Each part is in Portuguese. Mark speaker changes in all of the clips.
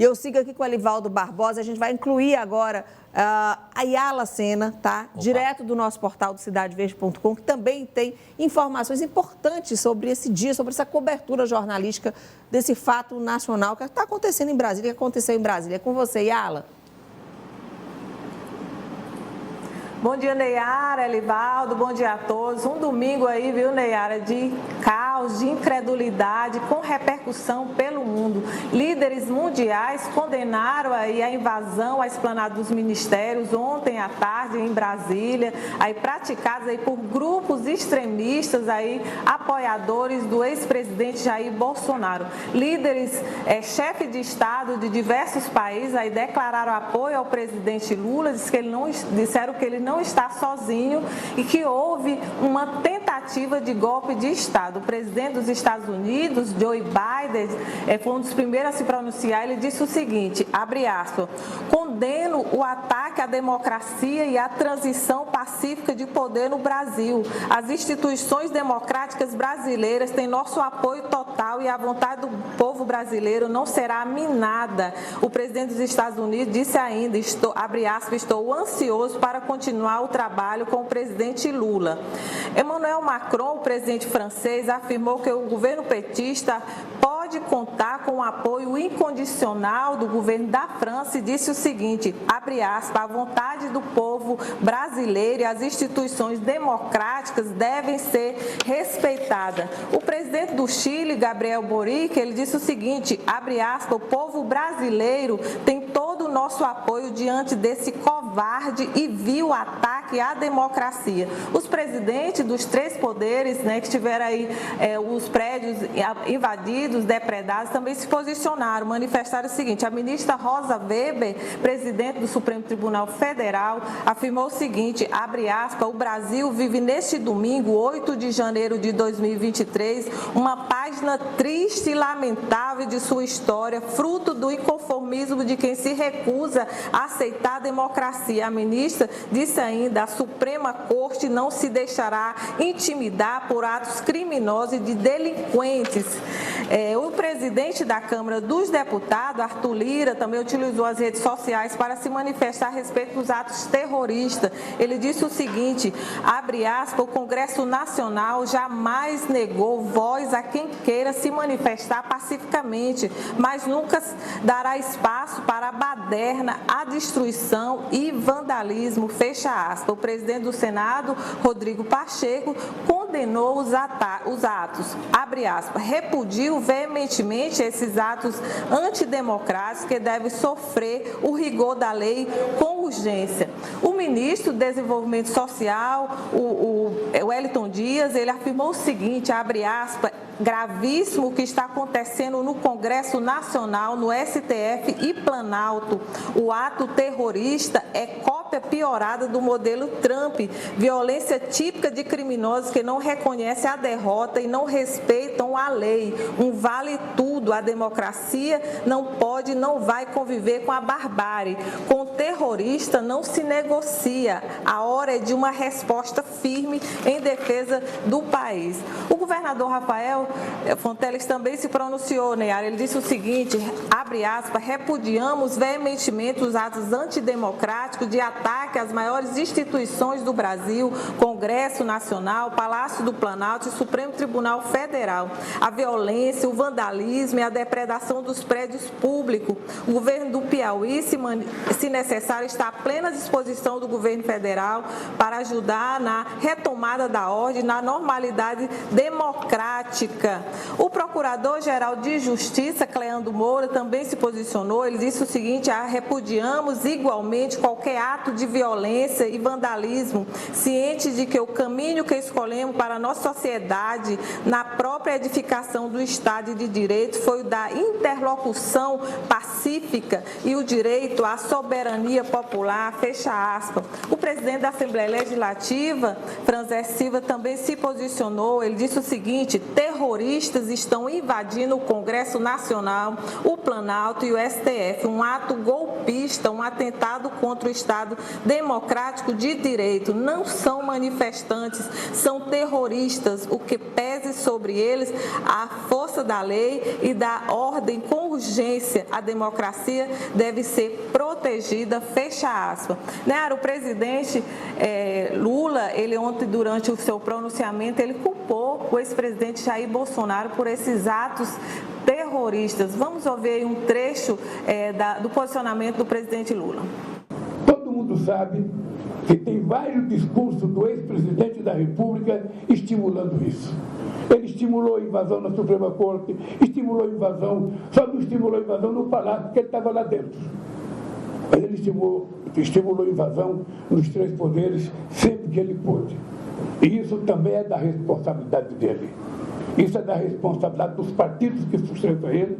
Speaker 1: E eu sigo aqui com o Elivaldo Barbosa, a gente vai incluir agora a Yala Sena, tá? Opa. Direto do nosso portal do cidadeverde.com, que também tem informações importantes sobre esse dia, sobre essa cobertura jornalística desse fato nacional que está acontecendo em Brasília, que aconteceu em Brasília. É com você, Yala.
Speaker 2: Bom dia, Neyara, Elivaldo, bom dia a todos. Um domingo aí, viu, Neyara, de caos, de incredulidade, com repercussão pelo mundo. Líderes mundiais condenaram aí a invasão à esplanada dos ministérios ontem à tarde em Brasília, aí praticados aí por grupos extremistas aí, apoiadores do ex-presidente Jair Bolsonaro. Líderes, chefes de Estado de diversos países aí declararam apoio ao presidente Lula, disseram que ele não está sozinho e que houve uma tentativa de golpe de Estado. O presidente dos Estados Unidos, Joe Biden, foi um dos primeiros a se pronunciar. Ele disse o seguinte, abre aspas, condeno o ataque à democracia e à transição pacífica de poder no Brasil. As instituições democráticas brasileiras têm nosso apoio total e a vontade do povo brasileiro não será minada. O presidente dos Estados Unidos disse ainda, abre aspas, estou ansioso para continuar o trabalho com o presidente Lula. Emmanuel Macron, o presidente francês, afirmou que o governo petista pode contar com o apoio incondicional do governo da França e disse o seguinte, abre aspas, a vontade do povo brasileiro e as instituições democráticas devem ser respeitadas. O presidente do Chile, Gabriel Boric, ele disse o seguinte, abre aspas, o povo brasileiro tem todo o nosso apoio diante desse covarde e vil ataque à democracia. Os presidentes dos três poderes, que tiveram aí os prédios invadidos, depredados, também se posicionaram, manifestaram o seguinte, a ministra Rosa Weber, presidente do Supremo Tribunal Federal, afirmou o seguinte, abre aspas, o Brasil vive neste domingo, 8 de janeiro de 2023, uma página triste e lamentável de sua história, fruto do inconformismo de quem se recusa a aceitar a democracia. A ministra disse ainda, a Suprema Corte não se deixará intimidar por atos criminosos e de delinquentes. O presidente da Câmara dos Deputados, Arthur Lira, também utilizou as redes sociais para se manifestar a respeito dos atos terroristas. Ele disse o seguinte, abre aspas, o Congresso Nacional jamais negou voz a quem queira se manifestar pacificamente, mas nunca dará espaço para a baderna, a destruição e vandalismo, fecha aspas. O presidente do Senado, Rodrigo Pacheco, condenou os atos, abre aspas, repudiu veementemente esses atos antidemocráticos que devem sofrer o rigor da lei com urgência. O ministro do Desenvolvimento Social, o Wellington Dias, ele afirmou o seguinte, abre aspas, gravíssimo o que está acontecendo no Congresso Nacional, no STF e Planalto. O ato terrorista é cópia piorada do modelo Trump, violência típica de criminosos que não reconhecem a derrota e não respeitam a lei. Um vale tudo, a democracia não pode, não vai conviver com a barbárie. Com o terrorista não se negocia. A hora é de uma resposta firme em defesa do país. O governador Rafael Fonteles também se pronunciou, Neyara. Ele disse o seguinte, abre aspas, repudiamos veementemente os atos antidemocráticos de ataque às maiores instituições do Brasil, Congresso Nacional, Palácio do Planalto e Supremo Tribunal Federal. A violência, o vandalismo e a depredação dos prédios públicos. O governo do Piauí, se necessário, está à plena disposição do governo federal para ajudar na retomada da ordem, na normalidade democrática. O Procurador-Geral de Justiça, Cleandro Moura, também se posicionou. Ele disse o seguinte, repudiamos igualmente qualquer ato de violência e vandalismo, cientes de que o caminho que escolhemos para a nossa sociedade, na própria edificação do Estado de Direito, foi o da interlocução pacífica e o direito à soberania popular, fecha aspas. O presidente da Assembleia Legislativa, Franzé Silva, também se posicionou. Ele disse o seguinte: terroristas estão invadindo o Congresso Nacional, o Planalto e o STF. Um ato golpista, um atentado contra o Estado democrático de direito. Não são manifestantes, são terroristas. O que pese sobre eles a força da lei e da ordem com urgência. A democracia deve ser protegida, fecha aspas. Nayara, o presidente Lula, ele ontem, durante o seu pronunciamento, ele culpou o ex-presidente Jair Bolsonaro por esses atos terroristas. Vamos ouvir um trecho do posicionamento do presidente Lula.
Speaker 3: Todo mundo sabe que tem vários discursos do ex-presidente da República estimulando isso. Ele estimulou a invasão na Suprema Corte, estimulou a invasão, só não estimulou a invasão no Palácio, porque ele estava lá dentro. Mas ele estimulou a invasão nos três poderes sempre que ele pôde. E isso também é da responsabilidade dele. Isso é da responsabilidade dos partidos que sustentam ele,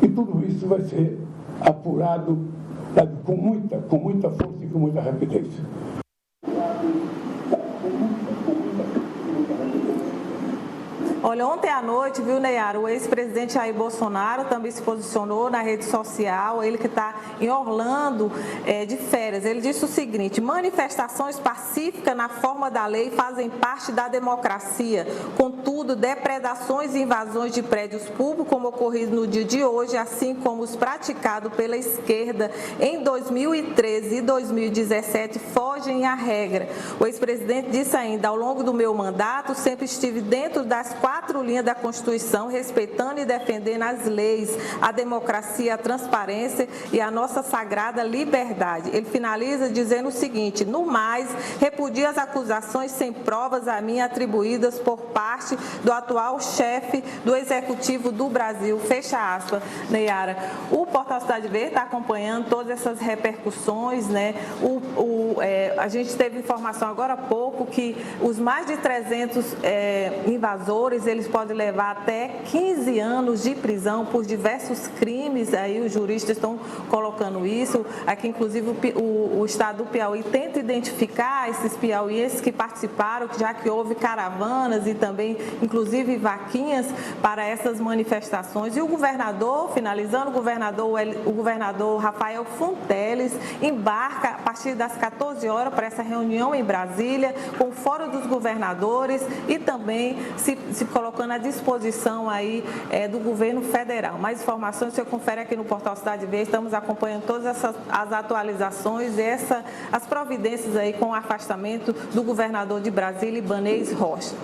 Speaker 3: e tudo isso vai ser apurado, sabe, com muita força e com muita rapidez.
Speaker 2: Olha, ontem à noite, viu, Nayara, o ex-presidente Jair Bolsonaro também se posicionou na rede social, ele que está em Orlando de férias. Ele disse o seguinte: manifestações pacíficas na forma da lei fazem parte da democracia. Contudo, depredações e invasões de prédios públicos, como ocorrido no dia de hoje, assim como os praticados pela esquerda em 2013 e 2017, fogem à regra. O ex-presidente disse ainda: ao longo do meu mandato, sempre estive dentro das 4 linhas da Constituição, respeitando e defendendo as leis, a democracia, a transparência e a nossa sagrada liberdade. Ele finaliza dizendo o seguinte: no mais, repudio as acusações sem provas a mim atribuídas por parte do atual chefe do Executivo do Brasil. Fecha aspas, Nayara. O Portal Cidade Verde está acompanhando todas essas repercussões, né? A gente teve informação agora há pouco que os mais de 300 invasores, eles podem levar até 15 anos de prisão por diversos crimes. Aí os juristas estão colocando isso. Aqui, inclusive, o estado do Piauí tenta identificar esses piauienses que participaram, já que houve caravanas e também, inclusive, vaquinhas para essas manifestações. E o governador, finalizando, o governador Rafael Fonteles embarca a partir das 14 horas para essa reunião em Brasília, com o Fórum dos Governadores e também se colocando à disposição aí do governo federal. Mais informações você confere aqui no Portal Cidade Verde. Estamos acompanhando todas as atualizações e as providências aí com o afastamento do governador de Brasília, Ibanez Rocha.